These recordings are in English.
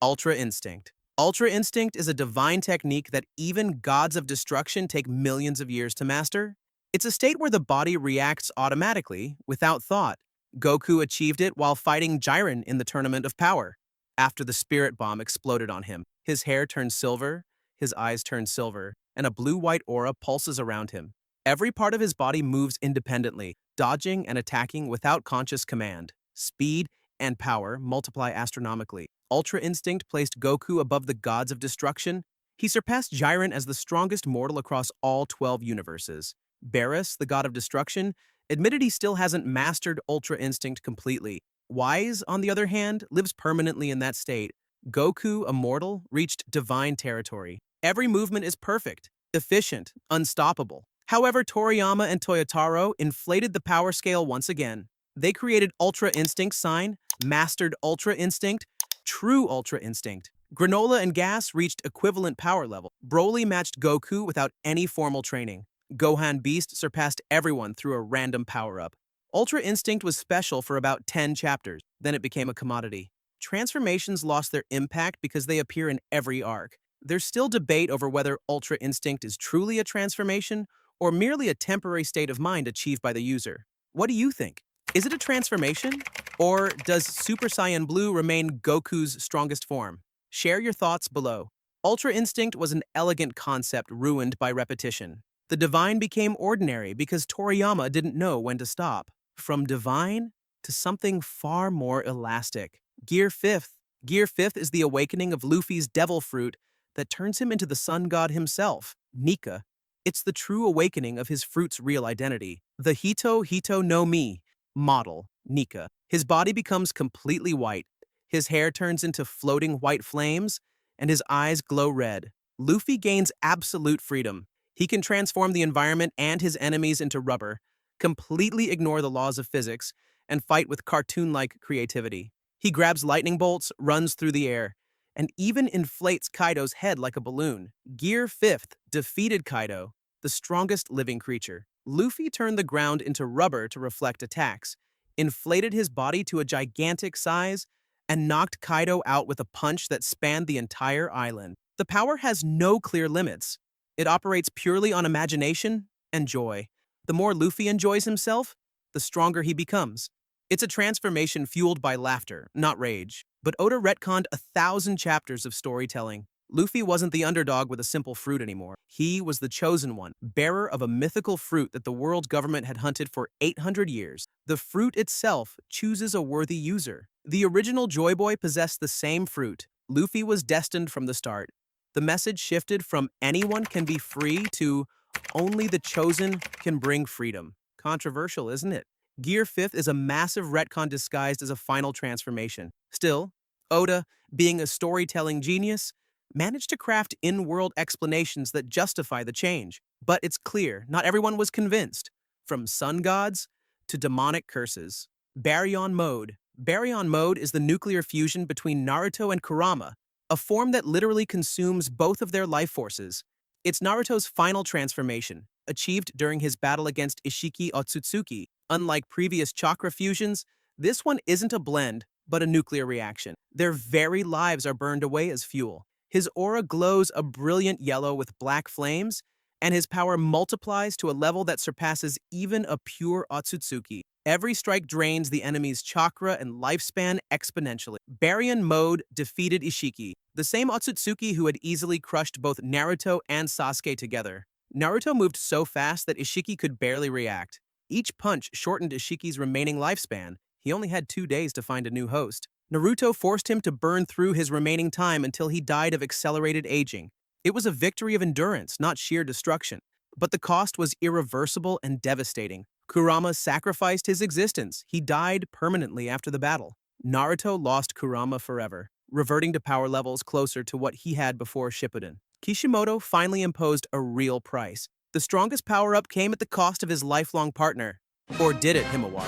Ultra Instinct. Ultra Instinct is a divine technique that even gods of destruction take millions of years to master. It's a state where the body reacts automatically, without thought. Goku achieved it while fighting Jiren in the Tournament of Power. After the spirit bomb exploded on him, his hair turned silver, his eyes turned silver, and a blue-white aura pulses around him. Every part of his body moves independently, dodging and attacking without conscious command. Speed and power multiply astronomically. Ultra Instinct placed Goku above the gods of destruction. He surpassed Jiren as the strongest mortal across all 12 universes. Barris, the god of destruction, admitted he still hasn't mastered Ultra Instinct completely. Wise, on the other hand, lives permanently in that state. Goku, a mortal, reached divine territory. Every movement is perfect, efficient, unstoppable. However, Toriyama and Toyotaro inflated the power scale once again. They created Ultra Instinct Sign, mastered Ultra Instinct, True Ultra Instinct. Granola and Gas reached equivalent power level. Broly matched Goku without any formal training. Gohan Beast surpassed everyone through a random power-up. Ultra Instinct was special for about 10 chapters, then it became a commodity. Transformations lost their impact because they appear in every arc. There's still debate over whether Ultra Instinct is truly a transformation or merely a temporary state of mind achieved by the user. What do you think? Is it a transformation? Or does Super Saiyan Blue remain Goku's strongest form? Share your thoughts below. Ultra Instinct was an elegant concept ruined by repetition. The divine became ordinary because Toriyama didn't know when to stop. From divine to something far more elastic. Gear 5th. Gear 5th is the awakening of Luffy's devil fruit that turns him into the sun god himself, Nika. It's the true awakening of his fruit's real identity. The Hito Hito no Mi model, Nika. His body becomes completely white. His hair turns into floating white flames, and his eyes glow red. Luffy gains absolute freedom. He can transform the environment and his enemies into rubber, completely ignore the laws of physics, and fight with cartoon-like creativity. He grabs lightning bolts, runs through the air, and even inflates Kaido's head like a balloon. Gear 5th defeated Kaido, the strongest living creature. Luffy turned the ground into rubber to reflect attacks, inflated his body to a gigantic size, and knocked Kaido out with a punch that spanned the entire island. The power has no clear limits. It operates purely on imagination and joy. The more Luffy enjoys himself, the stronger he becomes. It's a transformation fueled by laughter, not rage. But Oda retconned 1,000 chapters of storytelling. Luffy wasn't the underdog with a simple fruit anymore. He was the chosen one, bearer of a mythical fruit that the world government had hunted for 800 years. The fruit itself chooses a worthy user. The original Joy Boy possessed the same fruit. Luffy was destined from the start. The message shifted from anyone can be free to only the chosen can bring freedom. Controversial, isn't it? Gear 5th is a massive retcon disguised as a final transformation. Still, Oda, being a storytelling genius, managed to craft in-world explanations that justify the change. But it's clear, not everyone was convinced. From sun gods to demonic curses. Baryon Mode. Baryon Mode is the nuclear fusion between Naruto and Kurama, a form that literally consumes both of their life forces. It's Naruto's final transformation, achieved during his battle against Ishiki Otsutsuki. Unlike previous chakra fusions, this one isn't a blend, but a nuclear reaction. Their very lives are burned away as fuel. His aura glows a brilliant yellow with black flames, and his power multiplies to a level that surpasses even a pure Otsutsuki. Every strike drains the enemy's chakra and lifespan exponentially. Baryon Mode defeated Ishiki, the same Otsutsuki who had easily crushed both Naruto and Sasuke together. Naruto moved so fast that Ishiki could barely react. Each punch shortened Ishiki's remaining lifespan. He only had 2 days to find a new host. Naruto forced him to burn through his remaining time until he died of accelerated aging. It was a victory of endurance, not sheer destruction. But the cost was irreversible and devastating. Kurama sacrificed his existence. He died permanently after the battle. Naruto lost Kurama forever, reverting to power levels closer to what he had before Shippuden. Kishimoto finally imposed a real price. The strongest power-up came at the cost of his lifelong partner. Or did it, Himawari?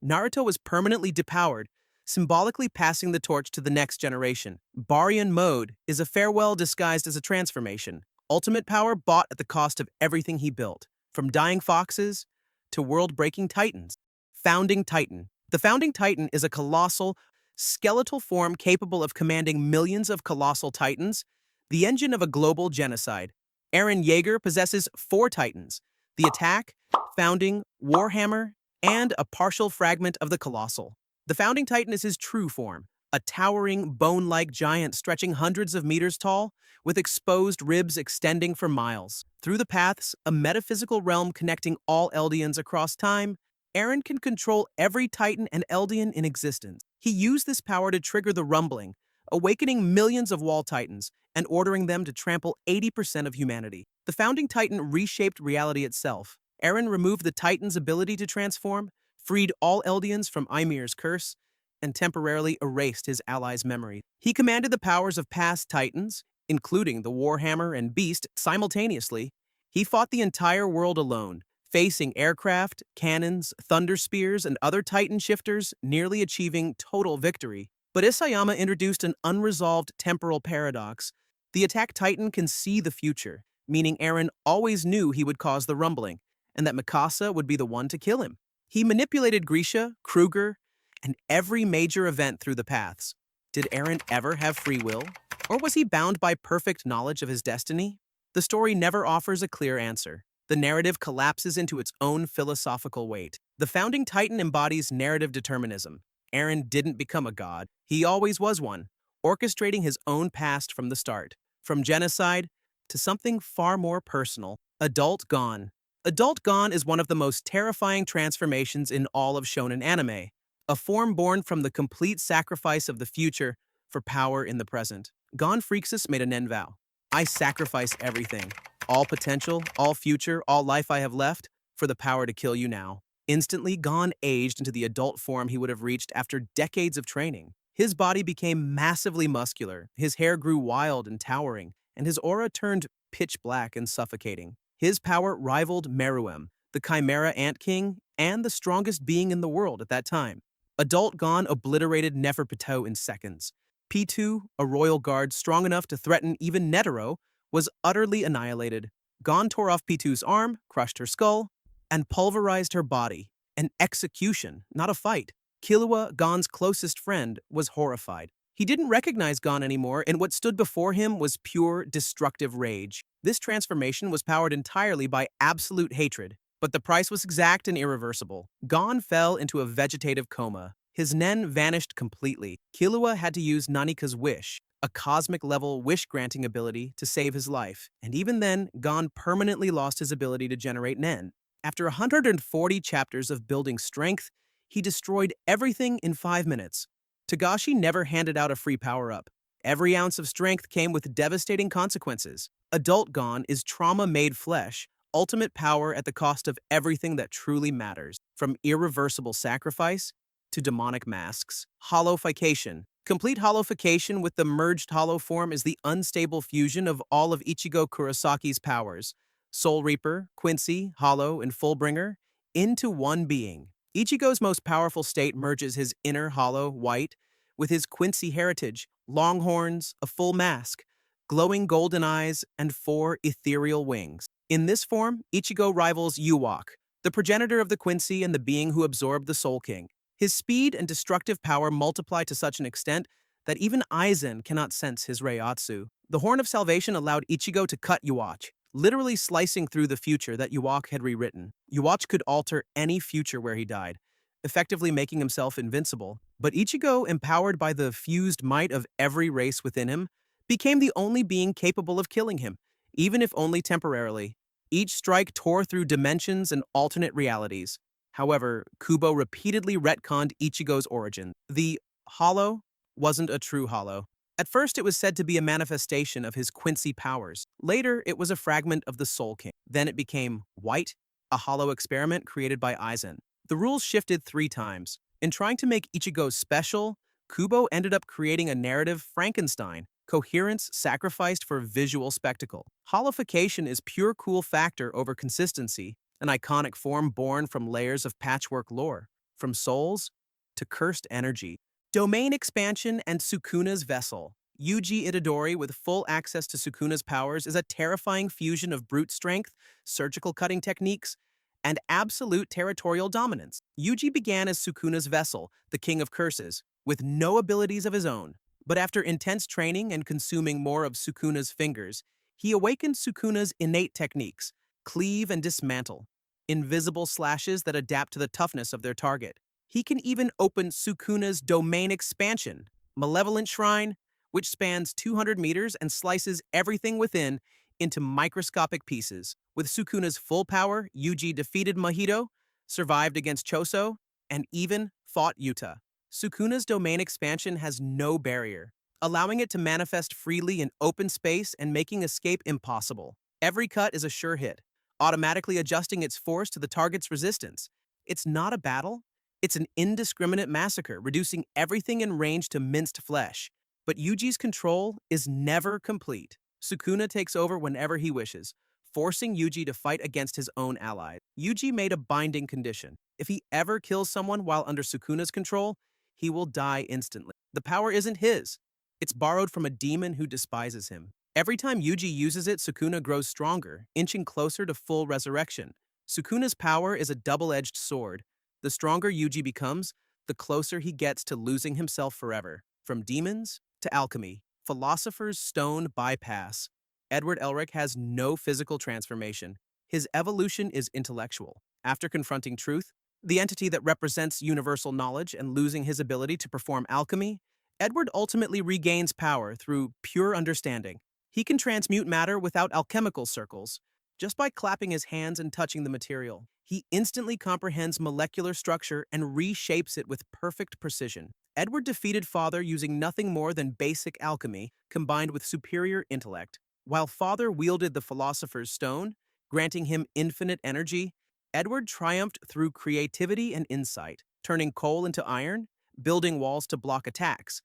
Naruto was permanently depowered, symbolically passing the torch to the next generation. Baryon Mode is a farewell disguised as a transformation. Ultimate power bought at the cost of everything he built, from dying foxes to world-breaking titans. Founding Titan. The Founding Titan is a colossal, skeletal form capable of commanding millions of colossal titans, the engine of a global genocide. Eren Yeager possesses 4 titans: the attack, founding, warhammer, and a partial fragment of the colossal. The founding titan is his true form, a towering, bone-like giant stretching hundreds of meters tall, with exposed ribs extending for miles. Through the paths, a metaphysical realm connecting all Eldians across time, Eren can control every Titan and Eldian in existence. He used this power to trigger the rumbling, awakening millions of Wall Titans and ordering them to trample 80% of humanity. The founding Titan reshaped reality itself. Eren removed the Titan's ability to transform, freed all Eldians from Ymir's curse, and temporarily erased his allies' memory. He commanded the powers of past Titans, including the Warhammer and Beast, simultaneously. He fought the entire world alone, facing aircraft, cannons, thunder spears, and other Titan shifters, nearly achieving total victory. But Isayama introduced an unresolved temporal paradox. The attack Titan can see the future, meaning Eren always knew he would cause the rumbling, and that Mikasa would be the one to kill him. He manipulated Grisha, Kruger, and every major event through the paths. Did Eren ever have free will? Or was he bound by perfect knowledge of his destiny? The story never offers a clear answer. The narrative collapses into its own philosophical weight. The founding Titan embodies narrative determinism. Eren didn't become a god. He always was one, orchestrating his own past from the start. From genocide to something far more personal, Adult Gone. Adult Gone is one of the most terrifying transformations in all of shonen anime, a form born from the complete sacrifice of the future for power in the present. Gon Freaksus made an end vow. I sacrifice everything, all potential, all future, all life I have left, for the power to kill you now. Instantly, Gon aged into the adult form he would have reached after decades of training. His body became massively muscular, his hair grew wild and towering, and his aura turned pitch black and suffocating. His power rivaled Meruem, the Chimera Ant King, and the strongest being in the world at that time. Adult Gon obliterated Neferpitou in seconds. P2, a royal guard strong enough to threaten even Netero, was utterly annihilated. Gon tore off P2's arm, crushed her skull, and pulverized her body. An execution, not a fight. Killua, Gon's closest friend, was horrified. He didn't recognize Gon anymore, and what stood before him was pure, destructive rage. This transformation was powered entirely by absolute hatred, but the price was exact and irreversible. Gon fell into a vegetative coma. His nen vanished completely. Killua had to use Nanika's wish, a cosmic-level wish-granting ability, to save his life. And even then, Gon permanently lost his ability to generate nen. After 140 chapters of building strength, he destroyed everything in 5 minutes. Togashi never handed out a free power-up. Every ounce of strength came with devastating consequences. Adult Gon is trauma-made flesh, ultimate power at the cost of everything that truly matters, from irreversible sacrifice to demonic masks. Hollowfication. Complete Hollowfication with the merged hollow form is the unstable fusion of all of Ichigo Kurosaki's powers, Soul Reaper, Quincy, Hollow, and Fullbringer, into one being. Ichigo's most powerful state merges his inner hollow, white, with his Quincy heritage, long horns, a full mask, glowing golden eyes, and 4 ethereal wings. In this form, Ichigo rivals Yuwak, the progenitor of the Quincy and the being who absorbed the Soul King. His speed and destructive power multiply to such an extent that even Aizen cannot sense his Reiatsu. The Horn of Salvation allowed Ichigo to cut Yuwak, literally slicing through the future that Yuwak had rewritten. Yuwak could alter any future where he died, effectively making himself invincible. But Ichigo, empowered by the fused might of every race within him, became the only being capable of killing him, even if only temporarily. Each strike tore through dimensions and alternate realities. However, Kubo repeatedly retconned Ichigo's origin. The Hollow wasn't a true Hollow. At first, it was said to be a manifestation of his Quincy powers. Later, it was a fragment of the Soul King. Then it became White, a hollow experiment created by Aizen. The rules shifted 3 times. In trying to make Ichigo special, Kubo ended up creating a narrative Frankenstein, coherence sacrificed for visual spectacle. Hollowfication is pure cool factor over consistency, an iconic form born from layers of patchwork lore, from souls to cursed energy. Domain expansion and Sukuna's vessel. Yuji Itadori with full access to Sukuna's powers is a terrifying fusion of brute strength, surgical cutting techniques, and absolute territorial dominance. Yuji began as Sukuna's vessel, the king of curses. with no abilities of his own. But after intense training and consuming more of Sukuna's fingers, he awakened Sukuna's innate techniques, cleave and dismantle, invisible slashes that adapt to the toughness of their target. He can even open Sukuna's domain expansion, Malevolent Shrine, which spans 200 meters and slices everything within into microscopic pieces. With Sukuna's full power, Yuji defeated Mahito, survived against Choso, and even fought Yuta. Sukuna's domain expansion has no barrier, allowing it to manifest freely in open space and making escape impossible. Every cut is a sure hit, automatically adjusting its force to the target's resistance. It's not a battle, it's an indiscriminate massacre, reducing everything in range to minced flesh. But Yuji's control is never complete. Sukuna takes over whenever he wishes, forcing Yuji to fight against his own allies. Yuji made a binding condition. If he ever kills someone while under Sukuna's control, he will die instantly. The power isn't his. It's borrowed from a demon who despises him. Every time Yuji uses it, Sukuna grows stronger, inching closer to full resurrection. Sukuna's power is a double-edged sword. The stronger Yuji becomes, the closer he gets to losing himself forever. From demons to alchemy, Philosopher's Stone bypass. Edward Elric has no physical transformation. His evolution is intellectual. After confronting truth, the entity that represents universal knowledge, and losing his ability to perform alchemy, Edward ultimately regains power through pure understanding. He can transmute matter without alchemical circles. Just by clapping his hands and touching the material, he instantly comprehends molecular structure and reshapes it with perfect precision. Edward defeated Father using nothing more than basic alchemy combined with superior intellect. While Father wielded the Philosopher's Stone, granting him infinite energy, Edward triumphed through creativity and insight, turning coal into iron, building walls to block attacks,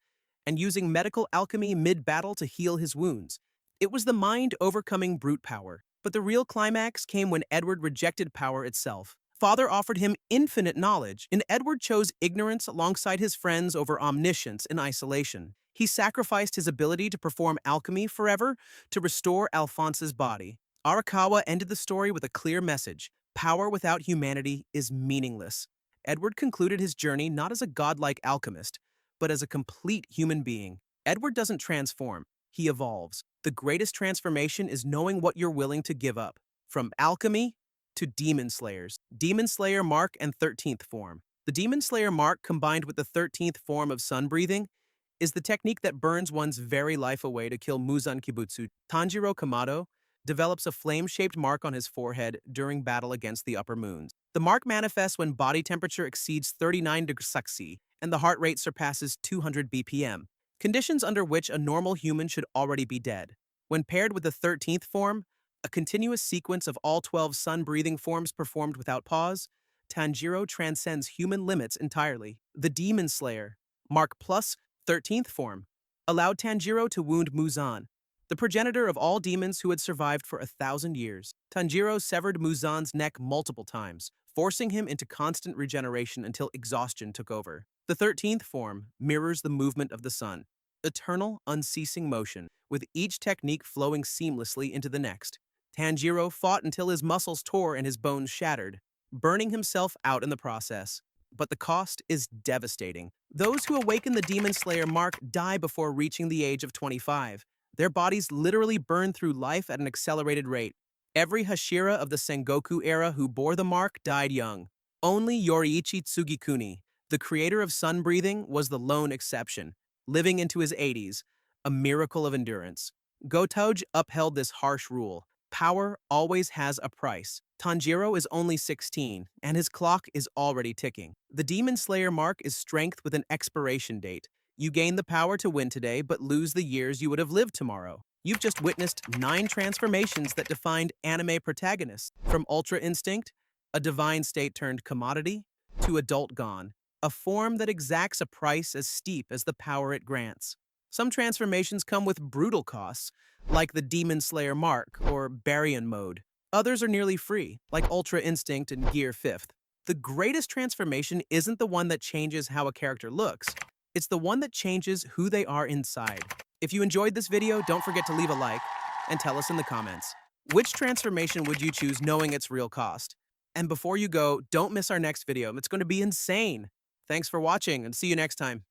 and using medical alchemy mid-battle to heal his wounds. It was the mind overcoming brute power. But the real climax came when Edward rejected power itself. Father offered him infinite knowledge, and Edward chose ignorance alongside his friends over omniscience and isolation. He sacrificed his ability to perform alchemy forever to restore Alphonse's body. Arakawa ended the story with a clear message: power without humanity is meaningless. Edward concluded his journey not as a godlike alchemist, but as a complete human being. Edward doesn't transform, he evolves. The greatest transformation is knowing what you're willing to give up. From alchemy to Demon Slayers. Demon Slayer Mark and 13th Form. The Demon Slayer Mark, combined with the 13th form of sun breathing, is the technique that burns one's very life away to kill Muzan Kibutsu. Tanjiro Kamado develops a flame-shaped mark on his forehead during battle against the upper moons. The mark manifests when body temperature exceeds 39 degrees Celsius and the heart rate surpasses 200 BPM. Conditions under which a normal human should already be dead. When paired with the 13th form, a continuous sequence of all 12 sun-breathing forms performed without pause, Tanjiro transcends human limits entirely. The Demon Slayer, Mark plus 13th form, allowed Tanjiro to wound Muzan, the progenitor of all demons who had survived for 1,000 years. Tanjiro severed Muzan's neck multiple times, forcing him into constant regeneration until exhaustion took over. The 13th form mirrors the movement of the sun, eternal, unceasing motion, with each technique flowing seamlessly into the next. Tanjiro fought until his muscles tore and his bones shattered, burning himself out in the process. But the cost is devastating. Those who awaken the Demon Slayer Mark die before reaching the age of 25. Their bodies literally burn through life at an accelerated rate. Every Hashira of the Sengoku era who bore the mark died young. Only Yoriichi Tsugikuni, the creator of sun breathing, was the lone exception, living into his 80s, a miracle of endurance. Gotouge upheld this harsh rule. Power always has a price. Tanjiro is only 16, and his clock is already ticking. The Demon Slayer Mark is strength with an expiration date. You gain the power to win today, but lose the years you would have lived tomorrow. You've just witnessed 9 transformations that defined anime protagonists, from Ultra Instinct, a divine state turned commodity, to Adult Gone, a form that exacts a price as steep as the power it grants. Some transformations come with brutal costs, like the Demon Slayer Mark or Baryon Mode. Others are nearly free, like Ultra Instinct and Gear 5th. The greatest transformation isn't the one that changes how a character looks, it's the one that changes who they are inside. If you enjoyed this video, don't forget to leave a like and tell us in the comments. Which transformation would you choose knowing its real cost? And before you go, don't miss our next video. It's going to be insane. Thanks for watching and see you next time.